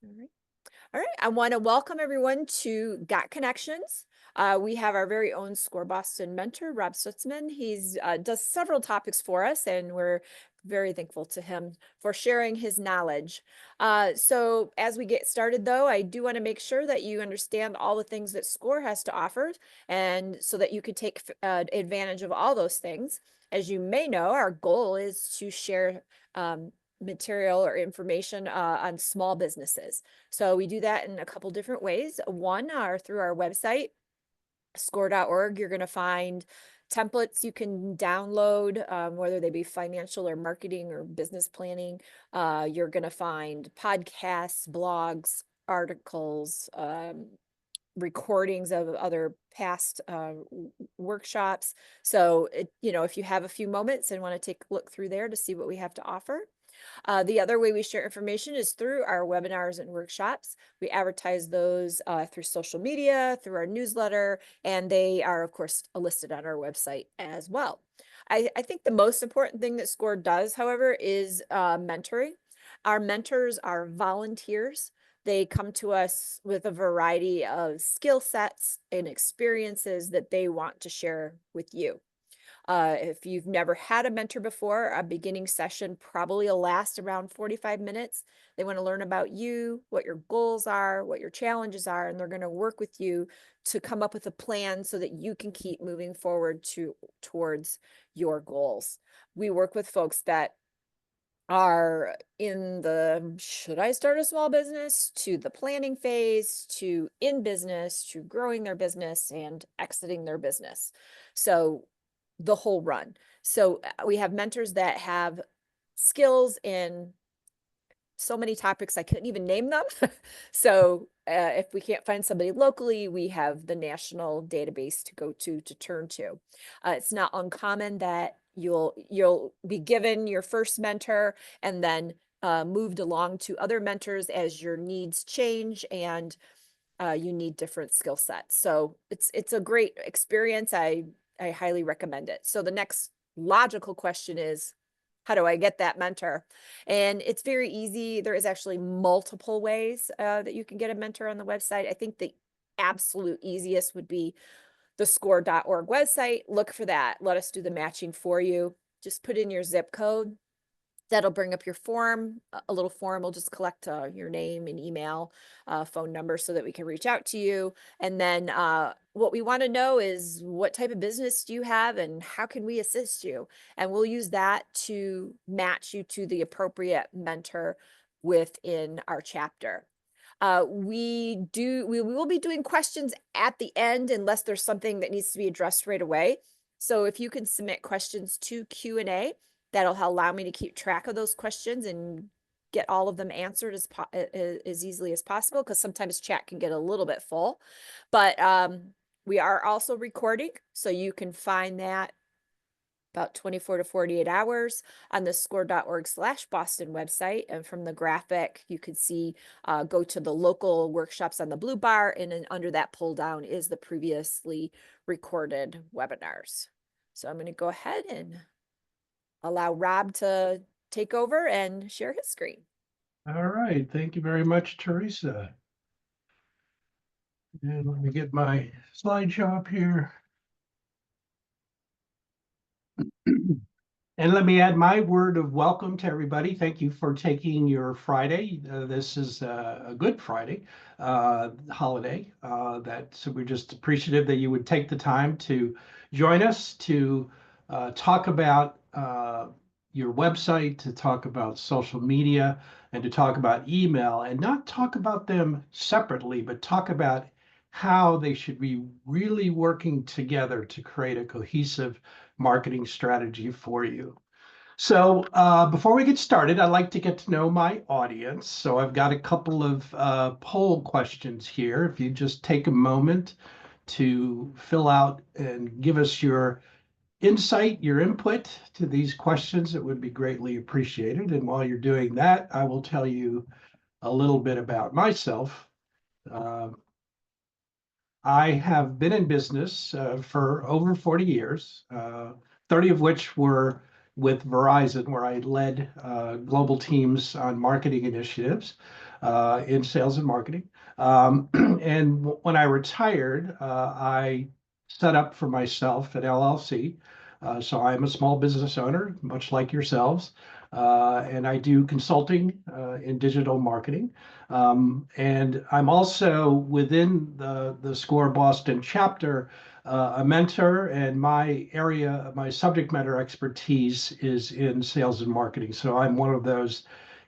All right. All right. I want to welcome everyone to Got Connections. We have our very own Score Boston mentor, Rob Stutzman. He's does several topics for us, and we're very thankful to him for sharing his knowledge. So as we get started, though, I do want to make sure that you understand all the things that Score has to offer, and so that you can take advantage of all those things. As you may know, our goal is to share material or information on small businesses. So we do that in a couple different ways. One are through our website, score.org. You're going to find templates you can download, whether they be financial or marketing or business planning. You're going to find podcasts, blogs, articles, recordings of other past workshops. So, if you have a few moments and want to take a look through there to see what we have to offer. The other way we share information is through our webinars and workshops. We advertise those through social media, through our newsletter, and they are, of course, listed on our website as well. I think the most important thing that SCORE does, however, is mentoring. Our mentors are volunteers. They come to us with a variety of skill sets and experiences that they want to share with you. If you've never had a mentor before, a beginning session probably will last around 45 minutes. They want to learn about you, what your goals are, what your challenges are, and they're going to work with you to come up with a plan so that you can keep moving forward towards your goals. We work with folks that are in the should I start a small business to the planning phase to in business to growing their business and exiting their business. So the whole run. So we have mentors that have skills in so many topics I couldn't even name them. So if we can't find somebody locally, we have the national database to go to turn to. It's not uncommon that you'll be given your first mentor and then moved along to other mentors as your needs change and you need different skill sets. So it's a great experience. I highly recommend it. So the next logical question is, how do I get that mentor? And it's very easy. There is actually multiple ways that you can get a mentor on the website. I think the absolute easiest would be the score.org website. Look for that. Let us do the matching for you. Just put in your zip code. That'll bring up your form. A little form will just collect your name and email, phone number so that we can reach out to you. And then what we want to know is what type of business do you have and how can we assist you? And we'll use that to match you to the appropriate mentor within our chapter. We will be doing questions at the end unless there's something that needs to be addressed right away. So if you can submit questions to Q&A, that'll allow me to keep track of those questions and get all of them answered as easily as possible, because sometimes chat can get a little bit full. But we are also recording, so you can find that about 24 to 48 hours on the score.org/Boston website. And from the graphic, you can see, go to the local workshops on the blue bar, and then under that pull down is the previously recorded webinars. So I'm going to go ahead and allow Rob to take over and share his screen. All right, thank you very much, Teresa. And let me get my slideshow up here. And let me add my word of welcome to everybody. Thank you for taking your Friday. This is a Good Friday holiday. So we're just appreciative that you would take the time to join us to talk about your website, to talk about social media, and to talk about email, and not talk about them separately, but talk about how they should be really working together to create a cohesive marketing strategy for you. So before we get started, I'd like to get to know my audience. So I've got a couple of poll questions here. If you just take a moment to fill out and give us your insight, your input to these questions, it would be greatly appreciated. And while you're doing that, I will tell you a little bit about myself. I have been in business for over 40 years, 30 of which were with Verizon, where I led global teams on marketing initiatives. in sales and marketing. And when I retired, I set up for myself an LLC. So I'm a small business owner, much like yourselves, and I do consulting in digital marketing. And I'm also within the SCORE Boston chapter, a mentor, and my area, my subject matter expertise is in sales and marketing. So I'm one of those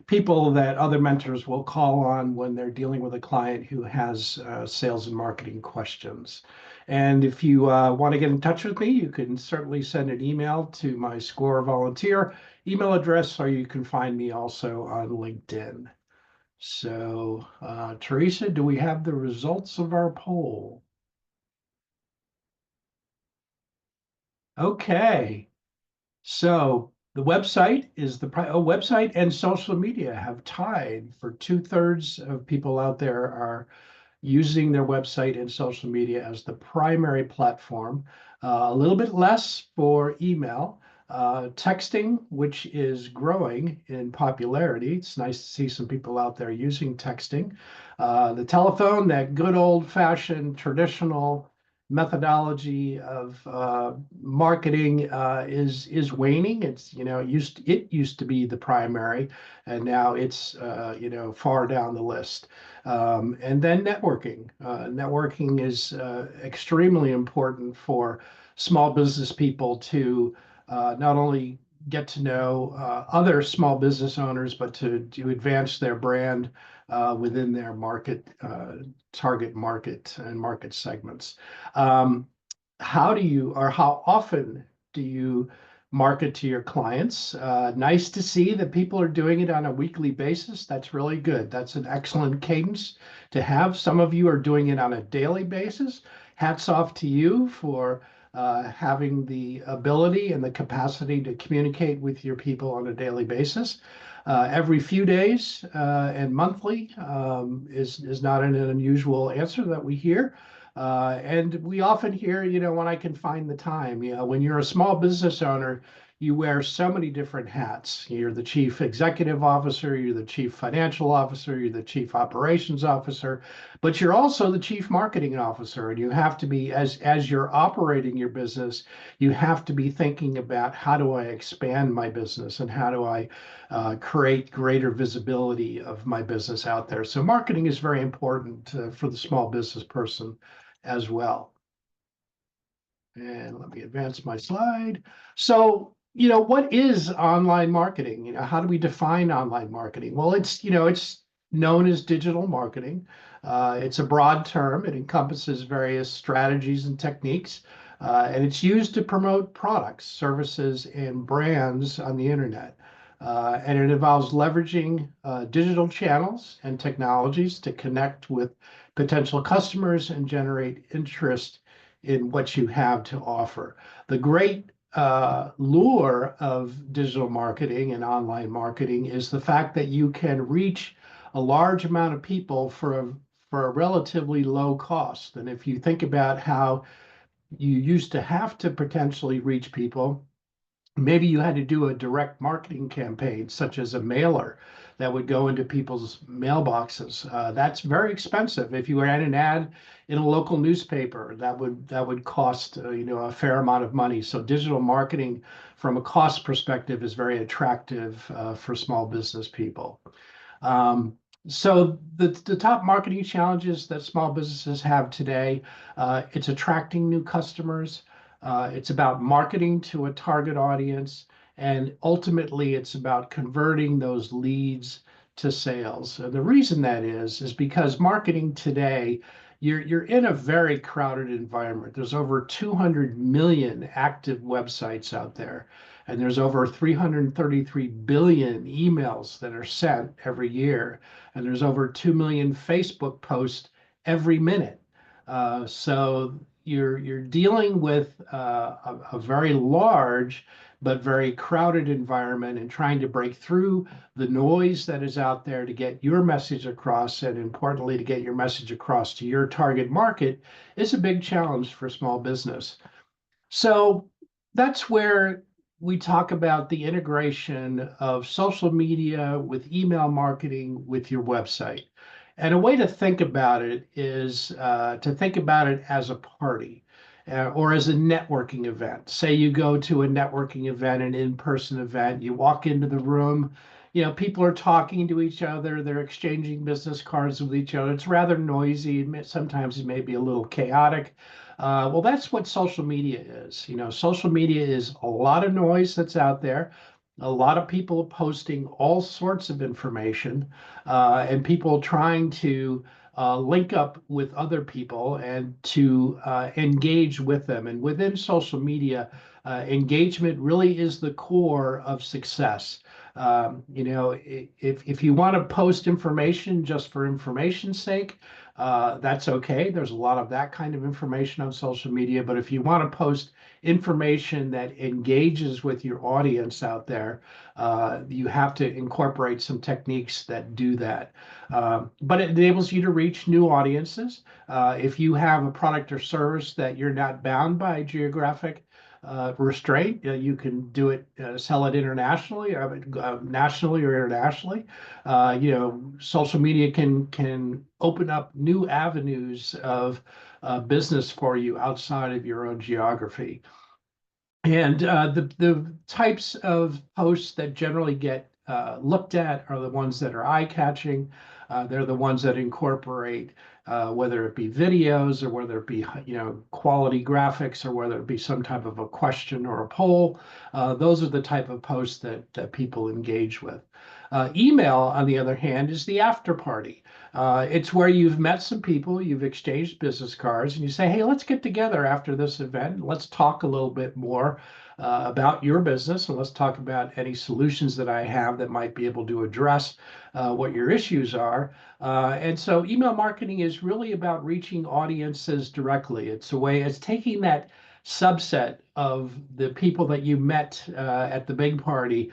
people that other mentors will call on when they're dealing with a client who has sales and marketing questions. And if you want to get in touch with me, you can certainly send an email to my SCORE volunteer email address, or you can find me also on LinkedIn. So, Teresa, do we have the results of our poll? Okay. So the website is website and social media have tied for 2/3 of people out there are using their website and social media as the primary platform. A little bit less for email. Texting, which is growing in popularity. It's nice to see some people out there using texting. The telephone, that good old-fashioned traditional methodology of marketing is waning. It's it used to be the primary, and now it's far down the list. And then networking. Networking is extremely important for small business people to not only get to know other small business owners, but to advance their brand within their market, target market and market segments. Um, how do you, or how often do you market to your clients? Nice to see that people are doing it on a weekly basis. That's really good. That's an excellent cadence to have. Some of you are doing it on a daily basis. Hats off to you for having the ability and the capacity to communicate with your people on a daily basis. Every few days and monthly is not an unusual answer that we hear. And we often hear, when I can find the time. When you're a small business owner, you wear so many different hats. You're the chief executive officer, you're the chief financial officer, you're the chief operations officer, but you're also the chief marketing officer. And you have to be, as you're operating your business, you have to be thinking about, how do I expand my business and how do I create greater visibility of my business out there. So marketing is very important for the small business person as well. And let me advance my slide. So, what is online marketing? How do we define online marketing? Well, it's known as digital marketing. It's a broad term. It encompasses various strategies and techniques, and it's used to promote products, services, and brands on the internet. And it involves leveraging digital channels and technologies to connect with potential customers and generate interest in what you have to offer. The great lure of digital marketing and online marketing is the fact that you can reach a large amount of people for a relatively low cost. And if you think about how you used to have to potentially reach people, maybe you had to do a direct marketing campaign, such as a mailer that would go into people's mailboxes. That's very expensive. If you ran an ad in a local newspaper, that would cost a fair amount of money. So digital marketing, from a cost perspective, is very attractive for small business people. Um, so the top marketing challenges that small businesses have today, it's attracting new customers. It's about marketing to a target audience, and ultimately it's about converting those leads to sales. And the reason that is because marketing today, you're in a very crowded environment. There's over 200 million active websites out there, and there's over 333 billion emails that are sent every year, and there's over 2 million Facebook posts every minute. So you're dealing with a very large but very crowded environment, and trying to break through the noise that is out there to get your message across, and importantly, to get your message across to your target market, is a big challenge for small business. So that's where we talk about the integration of social media with email marketing with your website. And a way to think about it is to think about it as a party or as a networking event. Say you go to a networking event, an in-person event, you walk into the room, people are talking to each other, they're exchanging business cards with each other. It's rather noisy. Sometimes it may be a little chaotic. Well, that's what social media is. Social media is a lot of noise that's out there, a lot of people posting all sorts of information, and people trying to link up with other people and to engage with them. And within social media, engagement really is the core of success. If you want to post information just for information's sake, that's okay. There's a lot of that kind of information on social media. But if you want to post information that engages with your audience out there, you have to incorporate some techniques that do that. But it enables you to reach new audiences. If you have a product or service that you're not bound by geographic restraint, you can do it, sell it internationally, nationally or internationally. Social media can open up new avenues of business for you outside of your own geography. And the types of posts that generally get looked at are the ones that are eye-catching. They're the ones that incorporate whether it be videos or whether it be quality graphics or whether it be some type of a question or a poll. Those are the type of posts that people engage with. Email, on the other hand, is the after party. It's where you've met some people, you've exchanged business cards, and you say, hey, let's get together after this event. And let's talk a little bit more about your business, and let's talk about any solutions that I have that might be able to address what your issues are. And so email marketing is really about reaching audiences directly. It's taking that subset of the people that you met at the big party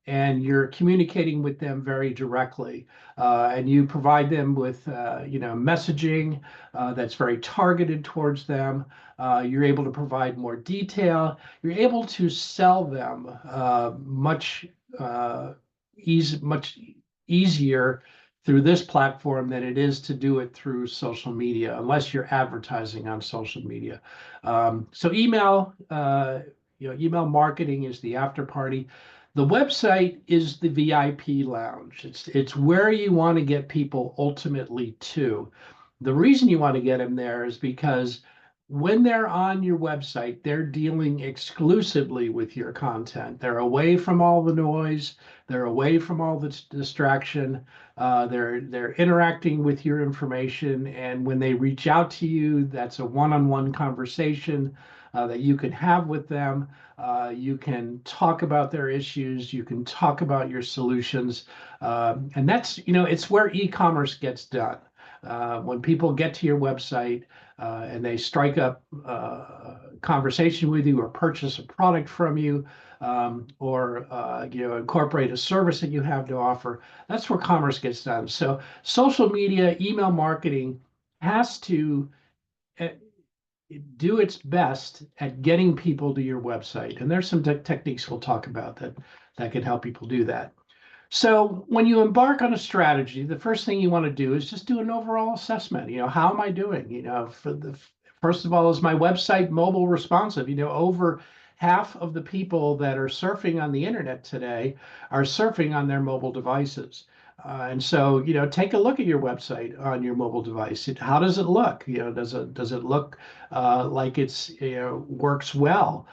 and you're communicating with them very directly. And you provide them with, messaging that's very targeted towards them. You're able to provide more detail. You're able to sell them much easier through this platform than it is to do it through social media, unless you're advertising on social media. So email marketing is the after party. The website is the VIP lounge. It's where you want to get people ultimately to. The reason you want to get them there is because when they're on your website, they're dealing exclusively with your content. They're away from all the noise. They're away from all the distraction. They're interacting with your information, and when they reach out to you, that's a one-on-one conversation that you can have with them. You can talk about their issues. You can talk about your solutions, and it's where e-commerce gets done. When people get to your website and they strike up conversation with you or purchase a product from you, or incorporate a service that you have to offer, that's where commerce gets done. So social media, email marketing has to uh, do its best at getting people to your website. And there's some techniques we'll talk about that can help people do that. So when you embark on a strategy, the first thing you want to do is just do an overall assessment. How am I doing? First of all, is my website mobile responsive? Over half of the people that are surfing on the internet today are surfing on their mobile devices. And so, take a look at your website on your mobile device. How does it look? Does it look like it's works well?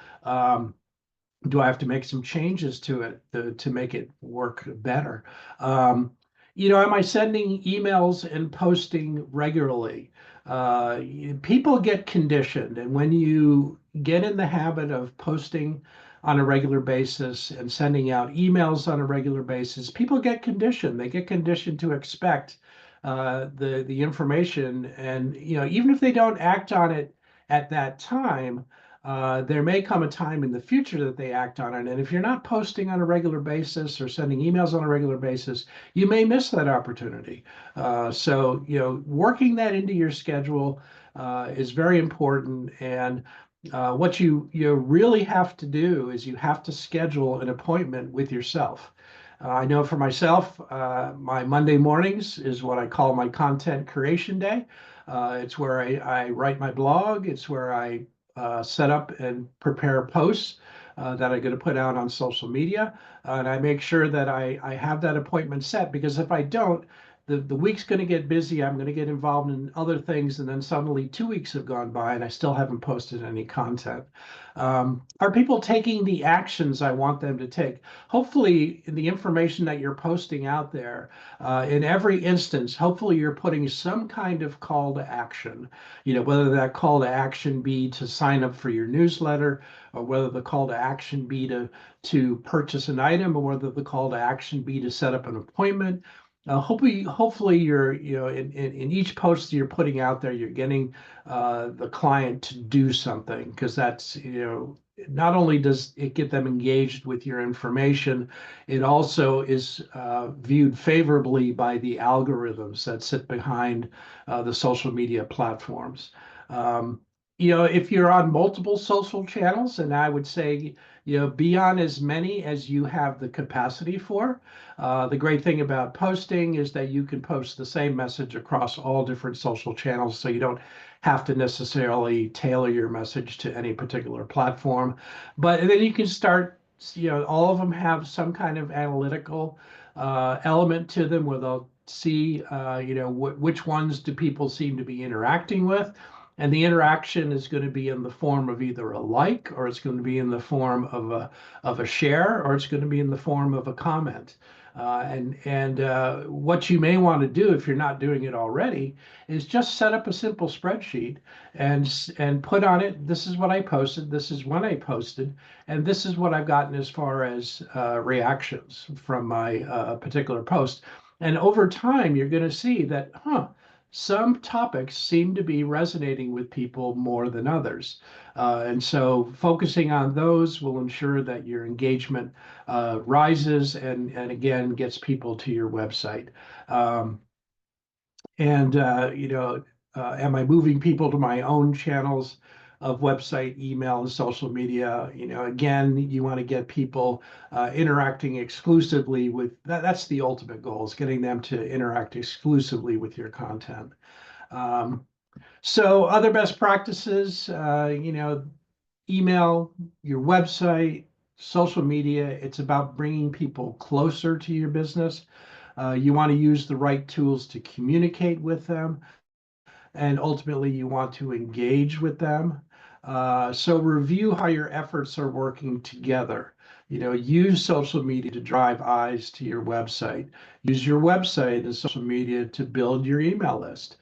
Do I have to make some changes to it to make it work better? Am I sending emails and posting regularly? Uh, People get conditioned, and when you get in the habit of posting on a regular basis and sending out emails on a regular basis, people get conditioned. They get conditioned to expect the information, and even if they don't act on it at that time, there may come a time in the future that they act on it. And if you're not posting on a regular basis or sending emails on a regular basis, you may miss that opportunity. So, working that into your schedule is very important. And What you really have to do is you have to schedule an appointment with yourself. I know for myself, my Monday mornings is what I call my content creation day. It's where I write my blog. It's where I set up and prepare posts that I'm going to put out on social media. And I make sure that I have that appointment set, because if I don't, the week's going to get busy. I'm going to get involved in other things, and then suddenly 2 weeks have gone by and I still haven't posted any content. Are people taking the actions I want them to take? Hopefully, in the information that you're posting out there, in every instance, hopefully you're putting some kind of call to action. Whether that call to action be to sign up for your newsletter, or whether the call to action be to purchase an item, or whether the call to action be to set up an appointment. Hopefully you're, in each post you're putting out there, you're getting the client to do something, because that's, not only does it get them engaged with your information, it also is viewed favorably by the algorithms that sit behind the social media platforms. Um, if you're on multiple social channels, and I would say, be on as many as you have the capacity for. The great thing about posting is that you can post the same message across all different social channels, so you don't have to necessarily tailor your message to any particular platform. But then you can start, all of them have some kind of analytical element to them, where they'll see, which ones do people seem to be interacting with. And the interaction is going to be in the form of either a like, or it's going to be in the form of a share, or it's going to be in the form of a comment. And what you may want to do, if you're not doing it already, is just set up a simple spreadsheet and put on it, this is what I posted, this is when I posted, and this is what I've gotten as far as reactions from my particular post. And over time, you're going to see that, some topics seem to be resonating with people more than others. And so focusing on those will ensure that your engagement rises, and again, gets people to your website. Um, and, am I moving people to my own channels of website, email, and social media? Again, you want to get people interacting exclusively with that. That's the ultimate goal, is getting them to interact exclusively with your content. Um, so other best practices, email, your website, social media, it's about bringing people closer to your business. You want to use the right tools to communicate with them, and ultimately you want to engage with them. So review how your efforts are working together. Use social media to drive eyes to your website. Use your website and social media to build your email list.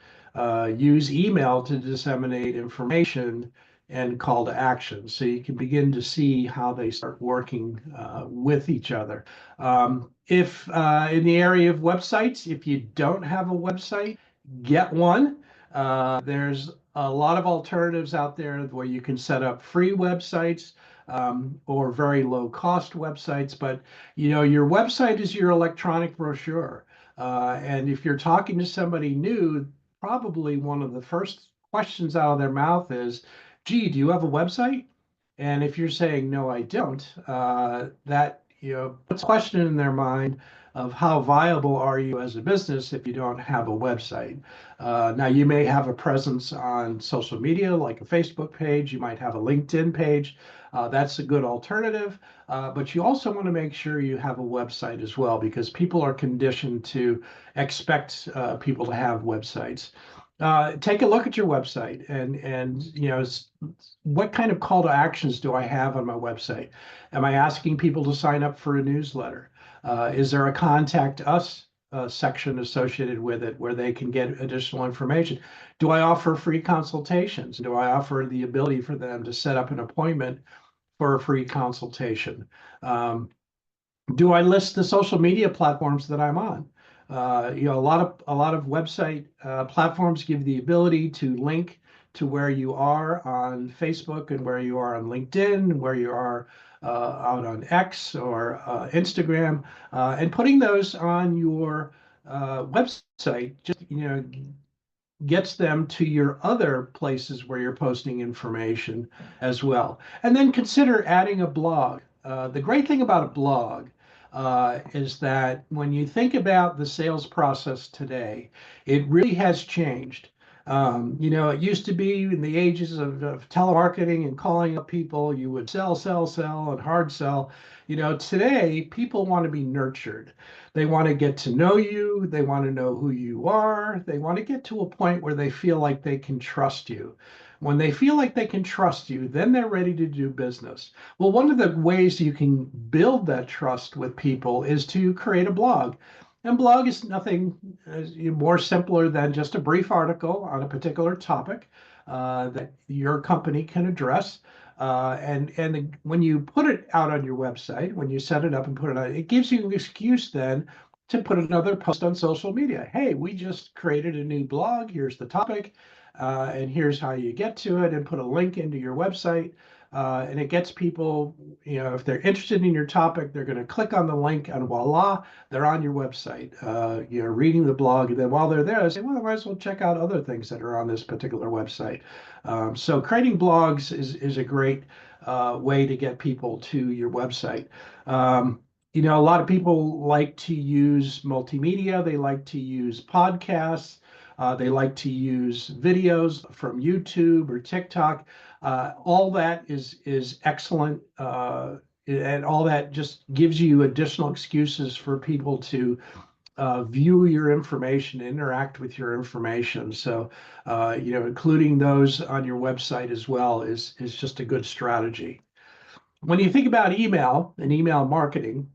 Use email to disseminate information and call to action. So you can begin to see how they start working with each other. If in the area of websites, if you don't have a website, get one. There's a lot of alternatives out there where you can set up free websites, or very low cost websites. But your website is your electronic brochure. And if you're talking to somebody new, probably one of the first questions out of their mouth is, "Gee, do you have a website?" And if you're saying, "No, I don't," that puts a question in their mind of how viable are you as a business if you don't have a website. Now, you may have a presence on social media, like a Facebook page. You might have a LinkedIn page. That's a good alternative. But you also want to make sure you have a website as well, because people are conditioned to expect people to have websites. Take a look at your website, and what kind of call to actions do I have on my website? Am I asking people to sign up for a newsletter? Is there a contact us section associated with it where they can get additional information? Do I offer free consultations? Do I offer the ability for them to set up an appointment for a free consultation? Um, do I list the social media platforms that I'm on? A lot of website platforms give the ability to link to where you are on Facebook, and where you are on LinkedIn, and where you are out on X or Instagram, and putting those on your website just gets them to your other places where you're posting information as well. And then consider adding a blog. The great thing about a blog is that when you think about the sales process today, it really has changed. It used to be in the ages of telemarketing and calling up people, you would sell, sell, sell, and hard sell. Today people want to be nurtured. They want to get to know you. They want to know who you are. They want to get to a point where they feel like they can trust you. When they feel like they can trust you, then they're ready to do business. Well, one of the ways you can build that trust with people is to create a blog. And blog is nothing more simpler than just a brief article on a particular topic that your company can address. And when you put it out on your website, when you set it up and put it out, it gives you an excuse then to put another post on social media. Hey, we just created a new blog. Here's the topic, and here's how you get to it, and put a link into your website. And it gets people, if they're interested in your topic, they're going to click on the link, and voila, they're on your website, reading the blog. And then while they're there, they say, well, I might as well check out other things that are on this particular website. So creating blogs is a great way to get people to your website. A lot of people like to use multimedia. They like to use podcasts. They like to use videos from YouTube or TikTok. All that is excellent, and all that just gives you additional excuses for people to view your information, interact with your information. So, including those on your website as well is just a good strategy. When you think about email and email marketing,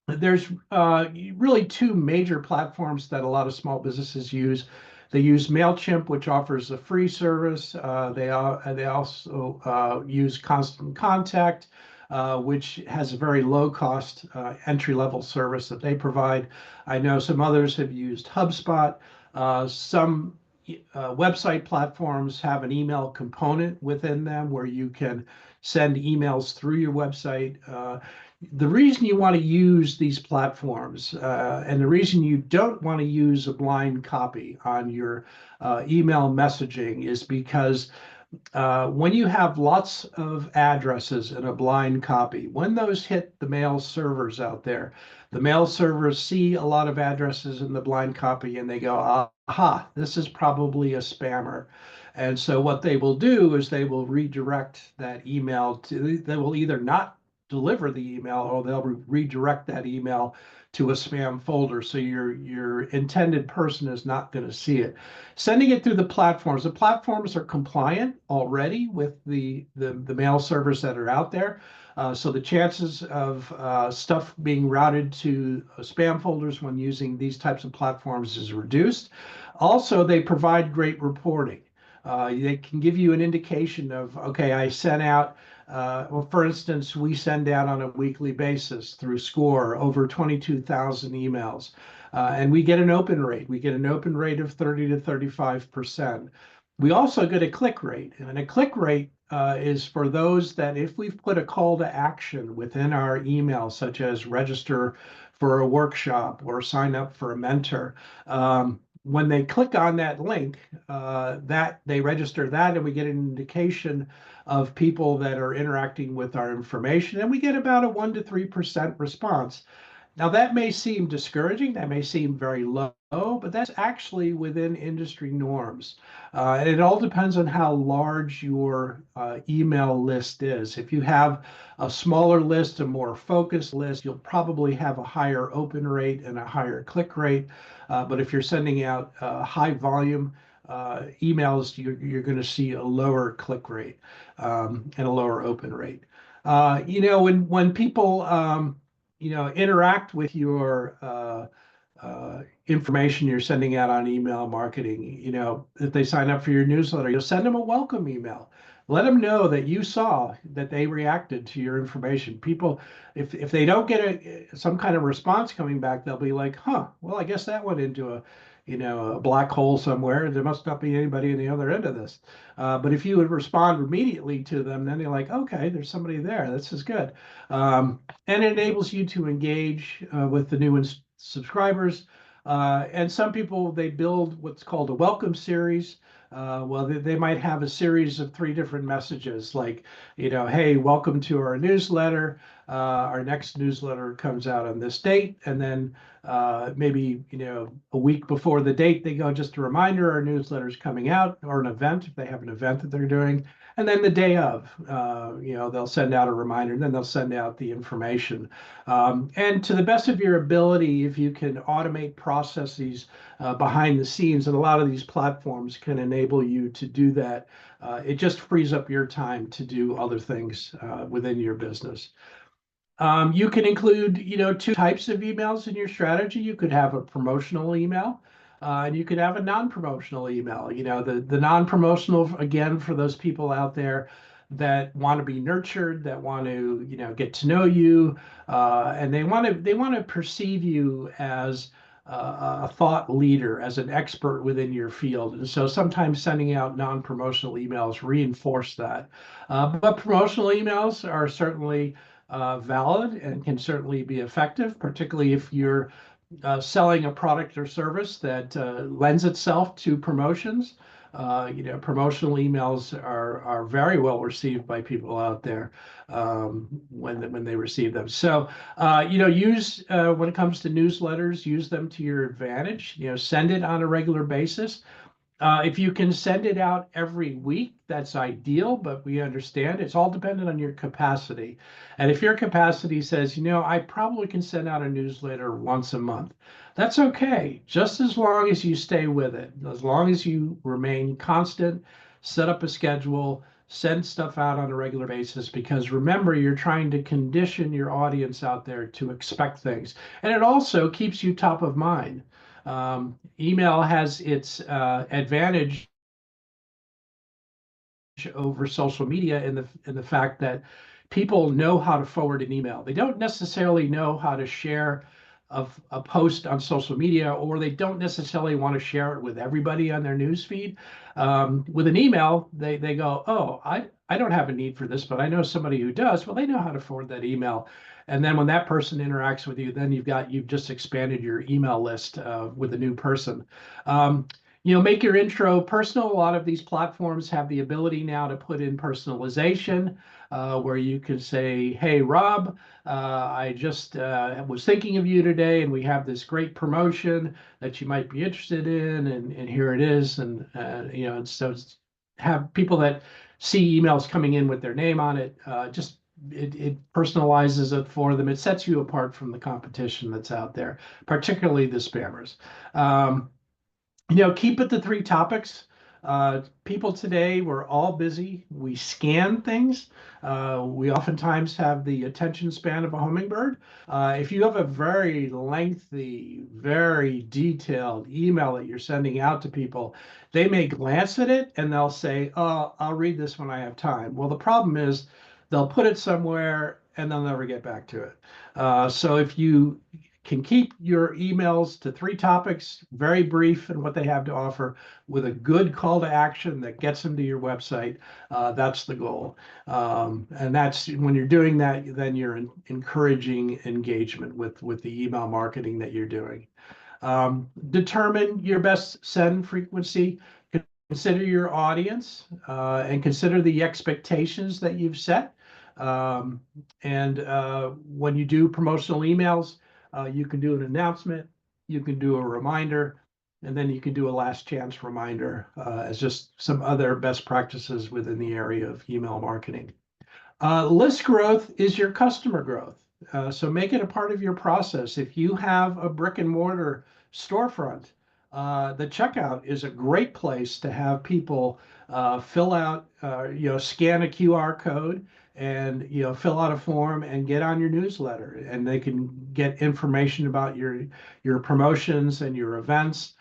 there's really two major platforms that a lot of small businesses use. They use MailChimp, which offers a free service. They also use Constant Contact, which has a very low cost entry level service that they provide. I know some others have used HubSpot. Some website platforms have an email component within them where you can send emails through your website. The reason you want to use these platforms and the reason you don't want to use a blind copy on your email messaging is because when you have lots of addresses in a blind copy, when those hit the mail servers out there, the mail servers see a lot of addresses in the blind copy and they go, aha, this is probably a spammer. And so what they will do is they will redirect that email to, they will either not deliver the email or they'll redirect that email to a spam folder. So your intended person is not going to see it. Sending it through the platforms are compliant already with the mail servers that are out there. So the chances of stuff being routed to spam folders when using these types of platforms is reduced. Also, they provide great reporting. They can give you an indication of, okay, I sent out, well, for instance, we send out on a weekly basis through SCORE over 22,000 emails. And we get an open rate. We get an open rate of 30 to 35%. We also get a click rate. And a click rate is for those that if we've put a call to action within our email, such as register for a workshop or sign up for a mentor, when they click on that link, that they register that, and we get an indication of people that are interacting with our information, and we get about a 1 to 3% response. Now, that may seem discouraging, that may seem very low, but that's actually within industry norms. And it all depends on how large your email list is. If you have a smaller list, a more focused list, you'll probably have a higher open rate and a higher click rate. But if you're sending out high volume emails, you're going to see a lower click rate and a lower open rate. When people interact with your information you're sending out on email marketing. If they sign up for your newsletter, you'll send them a welcome email. Let them know that you saw that they reacted to your information. People, if they don't get some kind of response coming back, they'll be like, huh, well, I guess that went into a black hole somewhere. There must not be anybody in the other end of this. But if you would respond immediately to them, then they're like, okay, there's somebody there. This is good. And it enables you to engage with the new subscribers. And some people, they build what's called a welcome series. Well, they might have a series of three different messages like, hey, welcome to our newsletter. Our next newsletter comes out on this date. And then maybe, a week before the date, they go, just a reminder, our newsletter is coming out, or an event, if they have an event that they're doing. And then the day of, they'll send out a reminder, and then they'll send out the information. And to the best of your ability, if you can automate processes behind the scenes, and a lot of these platforms can enable you to do that, it just frees up your time to do other things within your business. You can include, two types of emails in your strategy. You could have a promotional email, and you could have a non-promotional email. The non-promotional, again, for those people out there that want to be nurtured, that want to, get to know you, and they want to perceive you as a thought leader, as an expert within your field. And so sometimes sending out non-promotional emails reinforce that. But promotional emails are certainly valid and can certainly be effective, particularly if you're selling a product or service that lends itself to promotions. Promotional emails are very well received by people out there when they receive them. So, use when it comes to newsletters, use them to your advantage. Send it on a regular basis. If you can send it out every week, that's ideal, but we understand it's all dependent on your capacity. And if your capacity says, I probably can send out a newsletter once a month, that's okay, just as long as you stay with it, as long as you remain constant, set up a schedule, send stuff out on a regular basis, because remember, you're trying to condition your audience out there to expect things. And it also keeps you top of mind. Email has its advantage over social media in the fact that people know how to forward an email. They don't necessarily know how to share a post on social media, or they don't necessarily want to share it with everybody on their news feed. With an email, they go, oh, I don't have a need for this, but I know somebody who does. Well, they know how to forward that email. And then when that person interacts with you, then you've just expanded your email list with a new person. Make your intro personal. A lot of these platforms have the ability now to put in personalization, where you can say, hey, Rob, I just was thinking of you today, and we have this great promotion that you might be interested in, and here it is. And so have people that see emails coming in with their name on it, it personalizes it for them. It sets you apart from the competition that's out there, particularly the spammers. Um, Keep it to three topics. People today, we're all busy. We scan things. We oftentimes have the attention span of a hummingbird. If you have a very lengthy, very detailed email that you're sending out to people, they may glance at it and they'll say, oh, I'll read this when I have time. Well, the problem is they'll put it somewhere and they'll never get back to it. So if you can keep your emails to three topics, very brief in what they have to offer, with a good call to action that gets them to your website. That's the goal. And that's when you're doing that, then you're encouraging engagement with the email marketing that you're doing. Determine your best send frequency. Consider your audience and consider the expectations that you've set. And when you do promotional emails, you can do an announcement, you can do a reminder, and then you can do a last chance reminder as just some other best practices within the area of email marketing. List growth is your customer growth. So make it a part of your process. If you have a brick and mortar storefront, the checkout is a great place to have people fill out, scan a QR code and, fill out a form and get on your newsletter. And they can get information about your promotions and your events.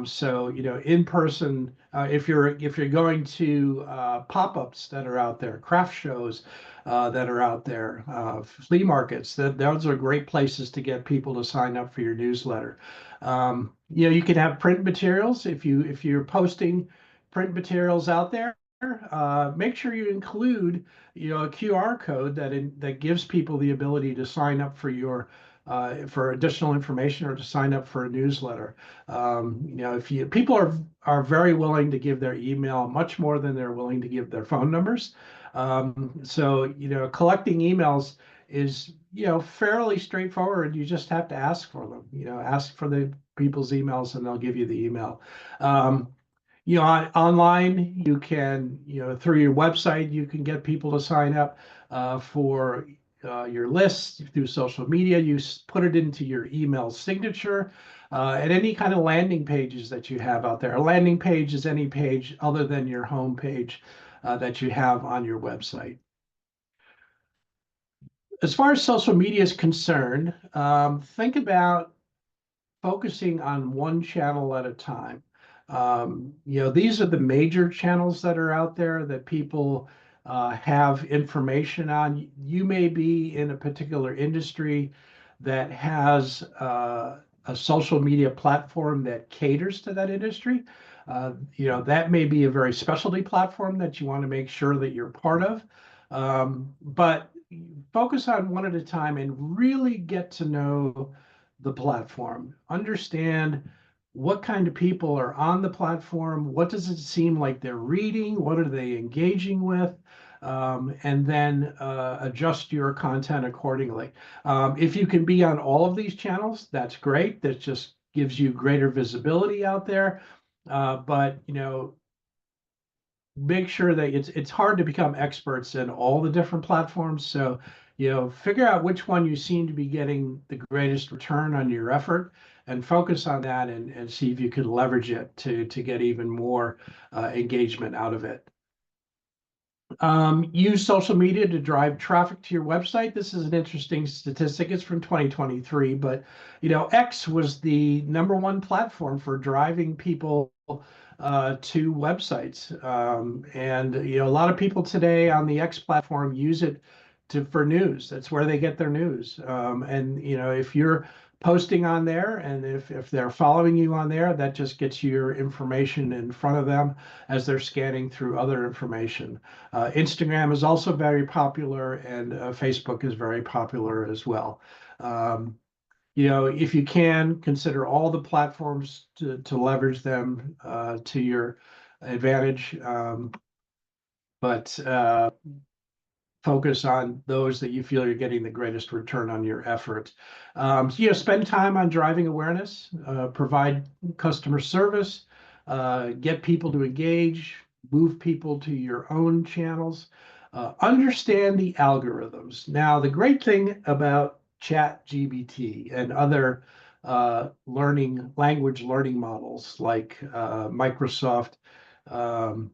So, in person, if you're going to pop-ups that are out there, craft shows that are out there, flea markets, those are great places to get people to sign up for your newsletter. You can have print materials if you're posting print materials out there. Make sure you include, a QR code that gives people the ability to sign up for your for additional information or to sign up for a newsletter. If you people are very willing to give their email much more than they're willing to give their phone numbers. So collecting emails is fairly straightforward. You just have to ask for them. Ask for the people's emails and they'll give you the email. Um, Online, you can, through your website, you can get people to sign up for your list through social media. You put it into your email signature and any kind of landing pages that you have out there. A landing page is any page other than your home page that you have on your website. As far as social media is concerned, think about focusing on one channel at a time. These are the major channels that are out there that people have information on. You may be in a particular industry that has a social media platform that caters to that industry. That may be a very specialty platform that you want to make sure that you're part of. But focus on one at a time and really get to know the platform. Understand what kind of people are on the platform. What does it seem like they're reading? What are they engaging with? And then adjust your content accordingly. If you can be on all of these channels, that's great. That just gives you greater visibility out there. But make sure that it's hard to become experts in all the different platforms. So, figure out which one you seem to be getting the greatest return on your effort and focus on that and see if you can leverage it to get even more engagement out of it. Use social media to drive traffic to your website. This is an interesting statistic. It's from 2023, but X was the #1 platform for driving people to websites. And a lot of people today on the X platform use it for news. That's where they get their news. And if you're posting on there and if they're following you on there, that just gets your information in front of them as they're scanning through other information. Instagram is also very popular, and Facebook is very popular as well. Um, if you can, consider all the platforms to leverage them to your advantage. But focus on those that you feel you're getting the greatest return on your effort. Spend time on driving awareness, provide customer service, get people to engage, move people to your own channels, understand the algorithms. Now, the great thing about ChatGPT and other language learning models like Microsoft, um,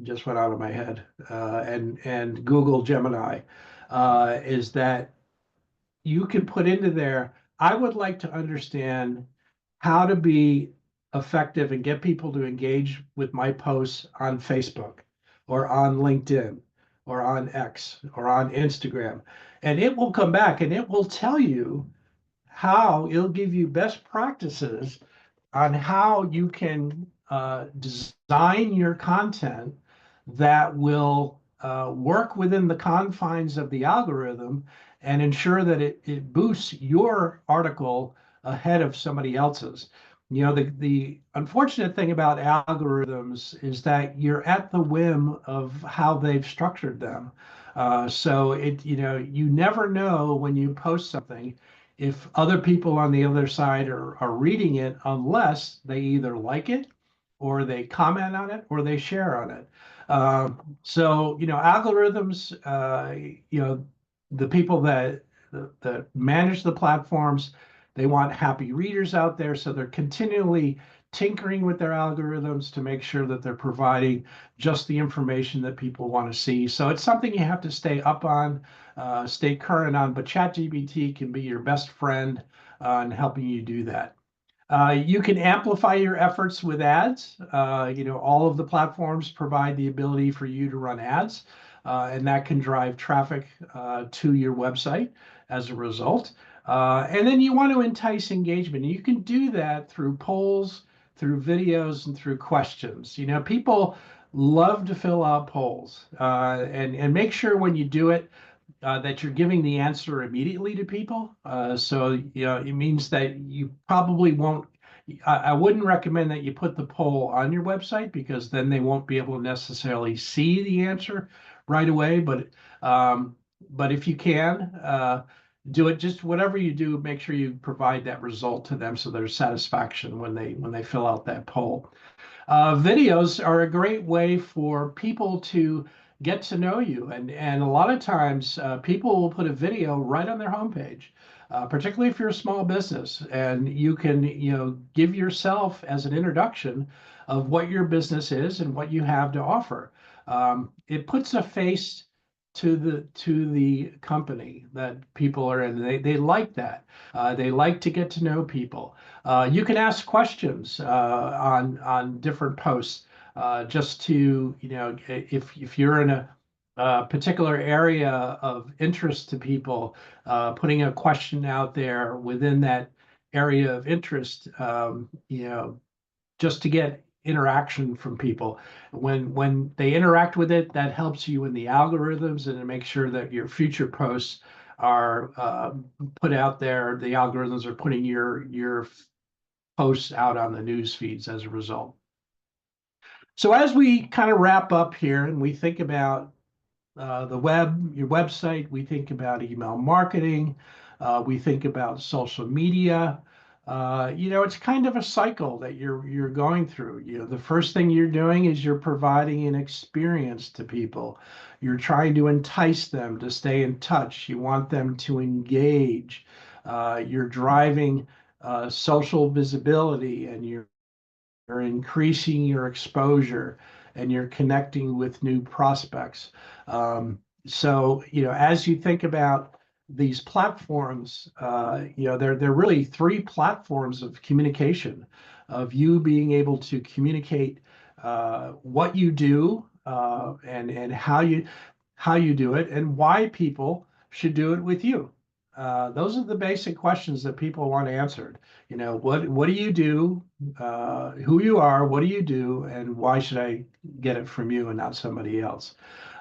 just went out of my head, and Google Gemini, is that you can put into there, I would like to understand how to be effective and get people to engage with my posts on Facebook or on LinkedIn or on X or on Instagram. And it will come back and it will tell you how it'll give you best practices on how you can design your content that will work within the confines of the algorithm and ensure that it boosts your article ahead of somebody else's. The unfortunate thing about algorithms is that you're at the whim of how they've structured them. So you never know when you post something if other people on the other side are reading it unless they either like it or they comment on it or they share on it. So algorithms, the people that manage the platforms, they want happy readers out there, so they're continually tinkering with their algorithms to make sure that they're providing just the information that people want to see. So it's something you have to stay up on, stay current on, but ChatGPT can be your best friend in helping you do that. You can amplify your efforts with ads. All of the platforms provide the ability for you to run ads, and that can drive traffic to your website as a result. And then you want to entice engagement. You can do that through polls, through videos, and through questions. People love to fill out polls, and make sure when you do it that you're giving the answer immediately to people. So, it means that you probably won't. I wouldn't recommend that you put the poll on your website because then they won't be able to necessarily see the answer right away. But if you can, do it. Just whatever you do, make sure you provide that result to them so there's satisfaction when they fill out that poll. Videos are a great way for people to get to know you. And a lot of times, people will put a video right on their homepage, particularly if you're a small business. And you can, give yourself as an introduction of what your business is and what you have to offer. It puts a face to the company that people are in. They like that. They like to get to know people. You can ask questions on different posts, just to, if you're in a particular area of interest to people, putting a question out there within that area of interest, just to get interaction from people. When they interact with it, that helps you in the algorithms and to make sure that your future posts are put out there. The algorithms are putting your posts out on the news feeds as a result. So as we kind of wrap up here and we think about the web, your website, we think about email marketing, we think about social media. It's kind of a cycle that you're going through. The first thing you're doing is you're providing an experience to people. You're trying to entice them to stay in touch. You want them to engage. You're driving social visibility, and you're increasing your exposure, and you're connecting with new prospects. So, as you think about these platforms, they're really three platforms of communication, of you being able to communicate what you do, and how you do it, and why people should do it with you. Those are the basic questions that people want answered. What do you do? Who you are? What do you do? And why should I get it from you and not somebody else?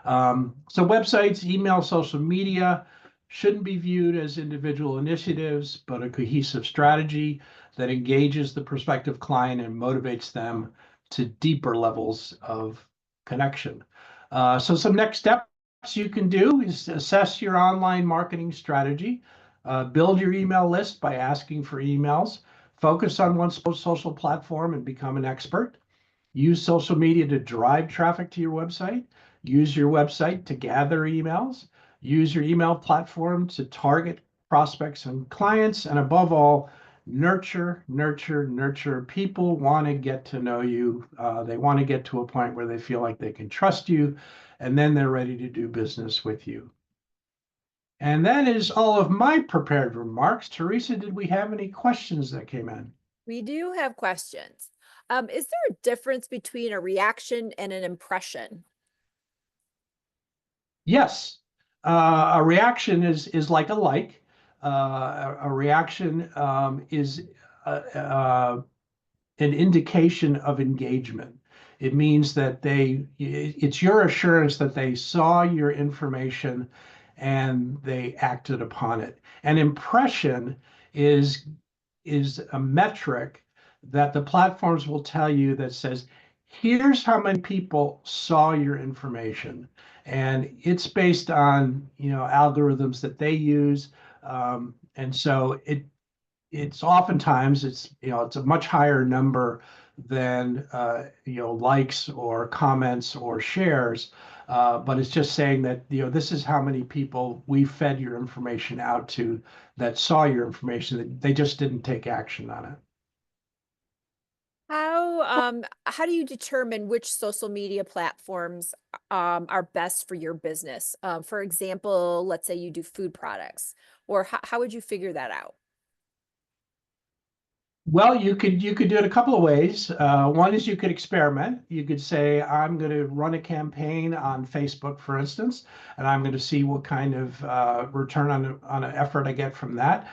So websites, email, social media shouldn't be viewed as individual initiatives, but a cohesive strategy that engages the prospective client and motivates them to deeper levels of connection. So some next steps you can do is assess your online marketing strategy, build your email list by asking for emails, focus on one social platform and become an expert. Use social media to drive traffic to your website. Use your website to gather emails. Use your email platform to target prospects and clients. And above all, nurture, nurture, nurture. People want to get to know you. They want to get to a point where they feel like they can trust you, and then they're ready to do business with you. And that is all of my prepared remarks. Teresa, did we have any questions that came in? We do have questions. Is there a difference between a reaction and an impression? Yes. A reaction is like a like. A reaction is an indication of engagement. It means that it's your assurance that they saw your information and they acted upon it. An impression is is a metric that the platforms will tell you that says, here's how many people saw your information. And it's based on, algorithms that they use. And so it's oftentimes it's a much higher number than likes or comments or shares, but it's just saying that this is how many people we fed your information out to that saw your information, that they just didn't take action on it. How do you determine which social media platforms are best for your business? For example, let's say you do food products, or how would you figure that out? Well, you could do it a couple of ways. One is you could experiment. You could say, I'm going to run a campaign on Facebook, for instance, and I'm going to see what kind of return on an effort I get from that.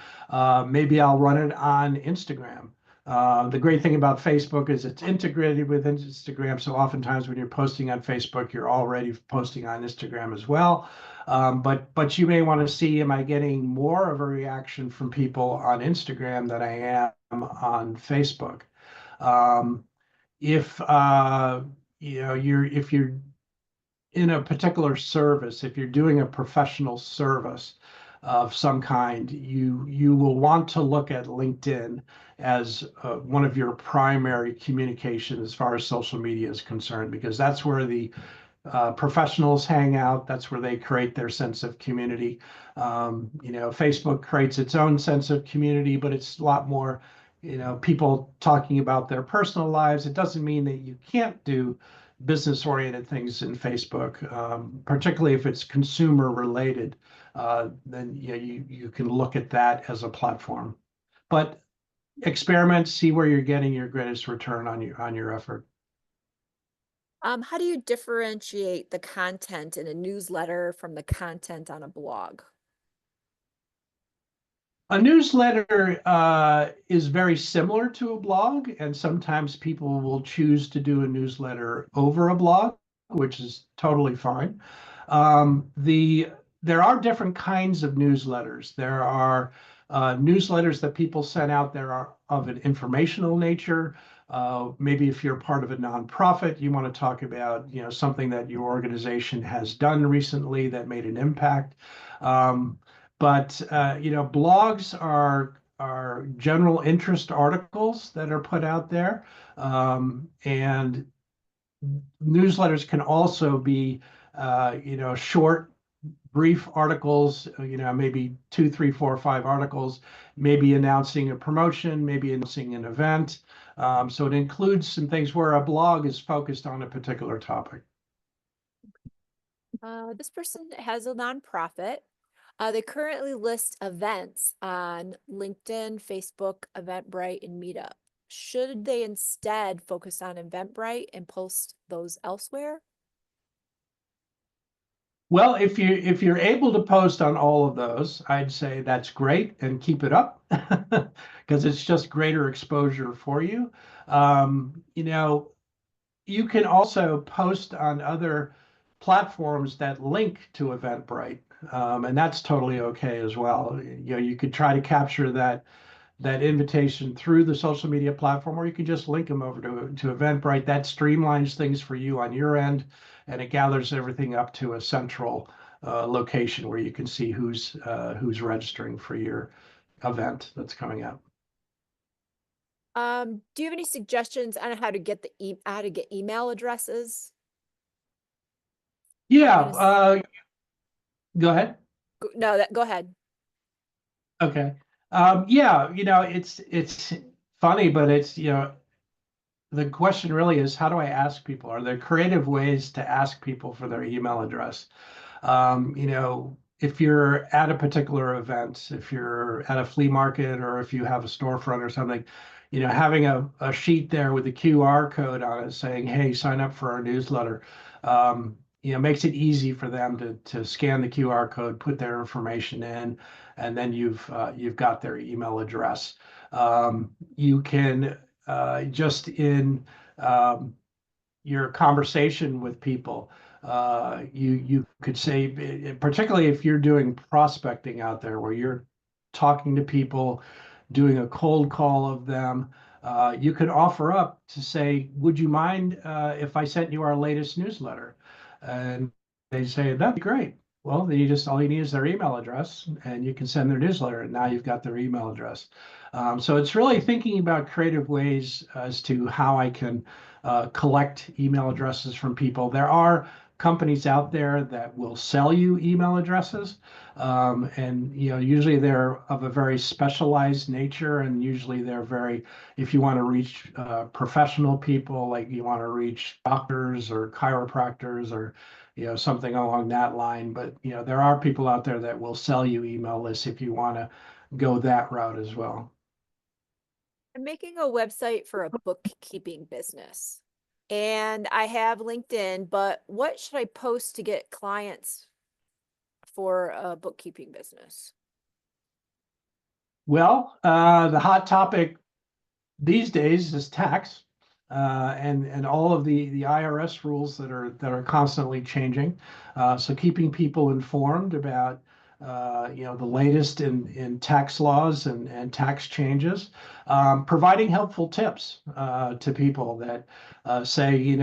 Maybe I'll run it on Instagram. The great thing about Facebook is it's integrated with Instagram. So oftentimes when you're posting on Facebook, you're already posting on Instagram as well. But you may want to see, am I getting more of a reaction from people on Instagram than I am on Facebook? Um, if if you're in a particular service, if you're doing a professional service of some kind, you will want to look at LinkedIn as one of your primary communication as far as social media is concerned, because that's where the professionals hang out. That's where they create their sense of community. Facebook creates its own sense of community, but it's a lot more, people talking about their personal lives. It doesn't mean that you can't do business-oriented things in Facebook, particularly if it's consumer related. Then you can look at that as a platform. But experiment, see where you're getting your greatest return on your effort. How do you differentiate the content in a newsletter from the content on a blog? A newsletter is very similar to a blog, and sometimes people will choose to do a newsletter over a blog, which is totally fine. There are different kinds of newsletters. There are newsletters that people send out there are of an informational nature. Maybe if you're part of a nonprofit, you want to talk about something that your organization has done recently that made an impact. But blogs are general interest articles that are put out there, and newsletters can also be short, brief articles. Maybe two, three, four, five articles, maybe announcing a promotion, maybe announcing an event. So it includes some things where a blog is focused on a particular topic. This person has a nonprofit. They currently list events on LinkedIn, Facebook, Eventbrite, and Meetup. Should they instead focus on Eventbrite and post those elsewhere? Well, if you're able to post on all of those, I'd say that's great and keep it up because it's just greater exposure for you. You can also post on other platforms that link to Eventbrite, and that's totally okay as well. You could try to capture that invitation through the social media platform, or you can just link them over to Eventbrite. That streamlines things for you on your end, and it gathers everything up to a central location where you can see who's registering for your event that's coming up. Do you have any suggestions on how to get how to get email addresses? I'm Yeah, gonna go ahead. no, that go ahead. Okay. Yeah, it's funny, but it's the question really is, how do I ask people? Are there creative ways to ask people for their email address? If you're at a particular event, if you're at a flea market, or if you have a storefront or something, having a sheet there with a QR code on it saying, "Hey, sign up for our newsletter," makes it easy for them to scan the QR code, put their information in, and then you've got their email address. You can just in your conversation with people. You could say, particularly if you're doing prospecting out there, where you're talking to people, doing a cold call of them, you could offer up to say, "Would you mind if I sent you our latest newsletter?" And they say, "That'd be great." Well, then all you need is their email address, and you can send their newsletter, and now you've got their email address. So it's really thinking about creative ways as to how I can collect email addresses from people. There are companies out there that will sell you email addresses, and usually they're of a very specialized nature, and usually they're very, if you want to reach professional people, like you want to reach doctors or chiropractors or something along that line. But there are people out there that will sell you email lists if you want to go that route as well. I'm making a website for a bookkeeping business. And I have LinkedIn, but what should I post to get clients for a bookkeeping business? Well, the hot topic these days is tax, and all of the IRS rules that are constantly changing. So keeping people informed about the latest in tax laws and tax changes, providing helpful tips to people that say,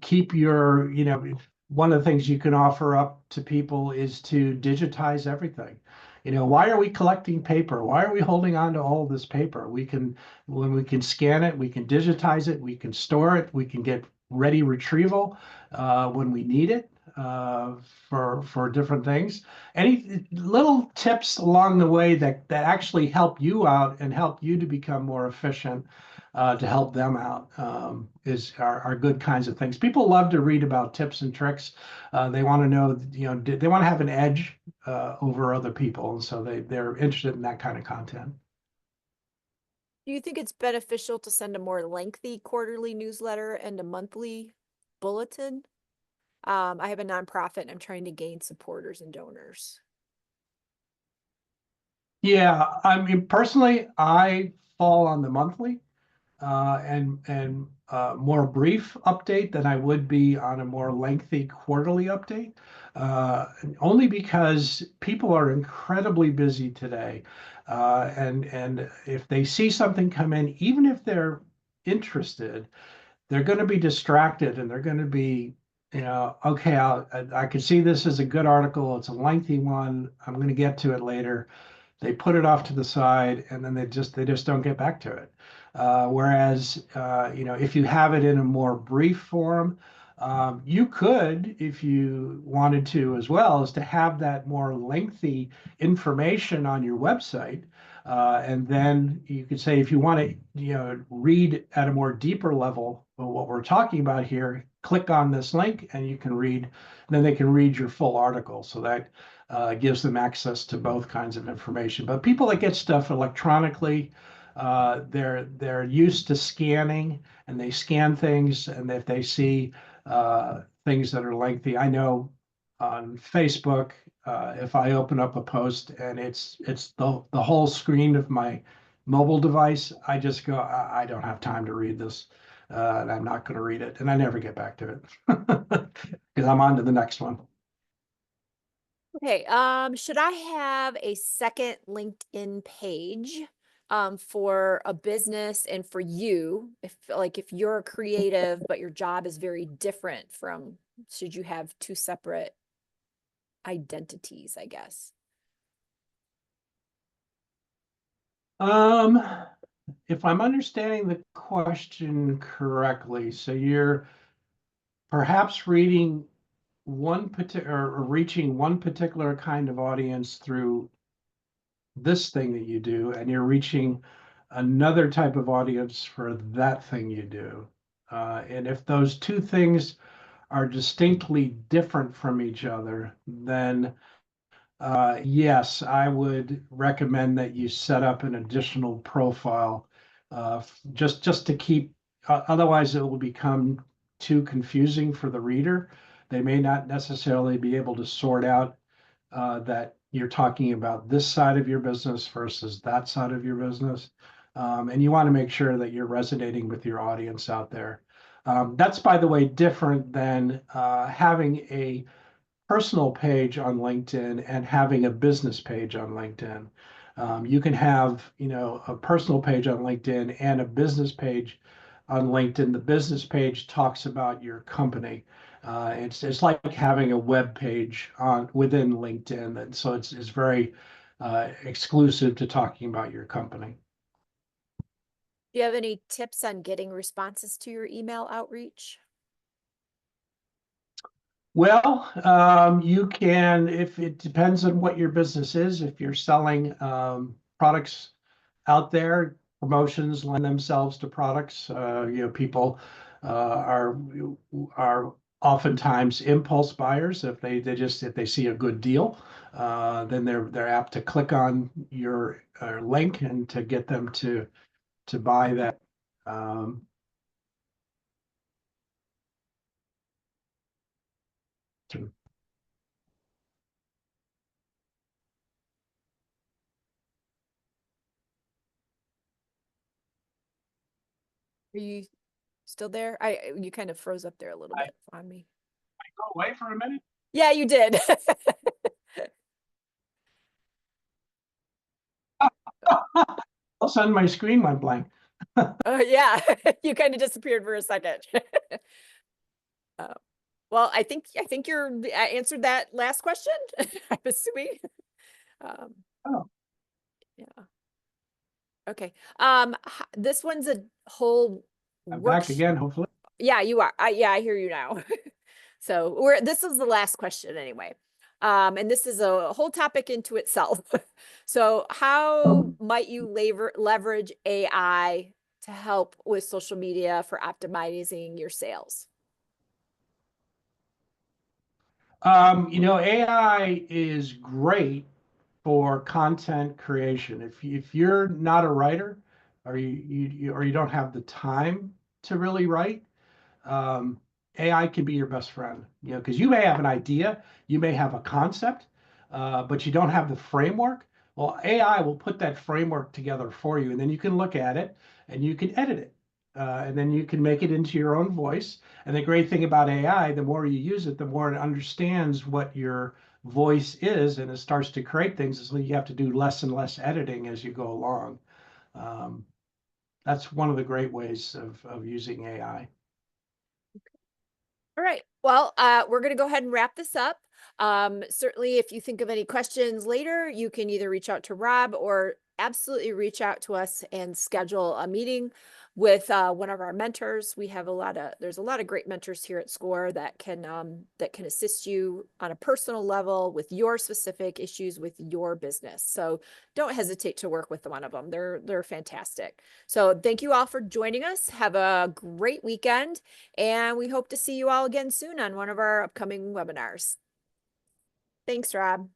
keep your, one of the things you can offer up to people is to digitize everything. Why are we collecting paper? Why are we holding on to all this paper? When we can scan it, we can digitize it, we can store it, we can get ready retrieval when we need it for different things. Any little tips along the way that actually help you out and help you to become more efficient to help them out are good kinds of things. People love to read about tips and tricks. They want to know, they want to have an edge over other people, and so they're interested in that kind of content. Do you think it's beneficial to send a more lengthy quarterly newsletter and a monthly bulletin? I have a nonprofit and I'm trying to gain supporters and donors. Yeah, I mean, personally, I fall on the monthly and more brief update than I would be on a more lengthy quarterly update. Only because people are incredibly busy today, and if they see something come in, even if they're interested, they're going to be distracted and they're going to be, okay, I can see this is a good article. It's a lengthy one. I'm going to get to it later. They put it off to the side and then they just don't get back to it. Whereas if you have it in a more brief form, you could, if you wanted to, as well, is to have that more lengthy information on your website. And then you could say, if you want to, read at a more deeper level what we're talking about here, click on this link and you can read. Then they can read your full article. So that gives them access to both kinds of information. But people that get stuff electronically, they're used to scanning and they scan things. And if they see things that are lengthy, I know on Facebook, if I open up a post and it's the whole screen of my mobile device, I just go, I don't have time to read this. And I'm not going to read it. And I never get back to it because I'm on to the next one. Okay, should I have a second LinkedIn page for a business and for you? If you're a creative but your job is very different from, should you have two separate identities, I guess? Um, if I'm understanding the question correctly, so you're perhaps reading one particular or reaching one particular kind of audience through this thing that you do, and you're reaching another type of audience for that thing you do. And if those two things are distinctly different from each other, then yes, I would recommend that you set up an additional profile just to keep. Otherwise, it will become too confusing for the reader. They may not necessarily be able to sort out that you're talking about this side of your business versus that side of your business. And you want to make sure that you're resonating with your audience out there. That's, by the way, different than having a personal page on LinkedIn and having a business page on LinkedIn. You can have, a personal page on LinkedIn and a business page on LinkedIn. The business page talks about your company. It's like having a web page on within LinkedIn, and so it's very exclusive to talking about your company. Do you have any tips on getting responses to your email outreach? Well, you can, if it depends on what your business is, if you're selling products out there, promotions lend themselves to products. People are oftentimes impulse buyers. If they see a good deal, then they're apt to click on your link and to get them to buy that. Um, Are you still there? You kind of froze up there a little I bit on me. go away for a minute. Yeah, you did. All of a sudden, my screen went blank. Oh yeah, you kind of disappeared for a second. Uh, well, I think you're answered that last question. I'm assuming. Um, Oh, yeah. Okay. This one's a whole I'm back workshop. again, hopefully. Yeah, you are. Yeah, I hear you now. So this is the last question anyway. And this is a whole topic into itself. So how might you leverage AI to help with social media for optimizing your sales? AI is great for content creation. If you're not a writer, or or you don't have the time to really write, um, AI can be your best friend. Because you may have an idea, you may have a concept, but you don't have the framework. Well, AI will put that framework together for you, and then you can look at it and you can edit it, and then you can make it into your own voice. And the great thing about AI, the more you use it, the more it understands what your voice is, and it starts to create things. So you have to do less and less editing as you go along. Um, that's one of the great ways of using AI. All right. Well, we're going to go ahead and wrap this up. Certainly, if you think of any questions later, you can either reach out to Rob or absolutely reach out to us and schedule a meeting with one of our mentors. There's a lot of great mentors here at SCORE that can assist you on a personal level with your specific issues with your business. So don't hesitate to work with one of them. They're fantastic. So thank you all for joining us. Have a great weekend. And we hope to see you all again soon on one of our upcoming webinars. Thanks, Rob.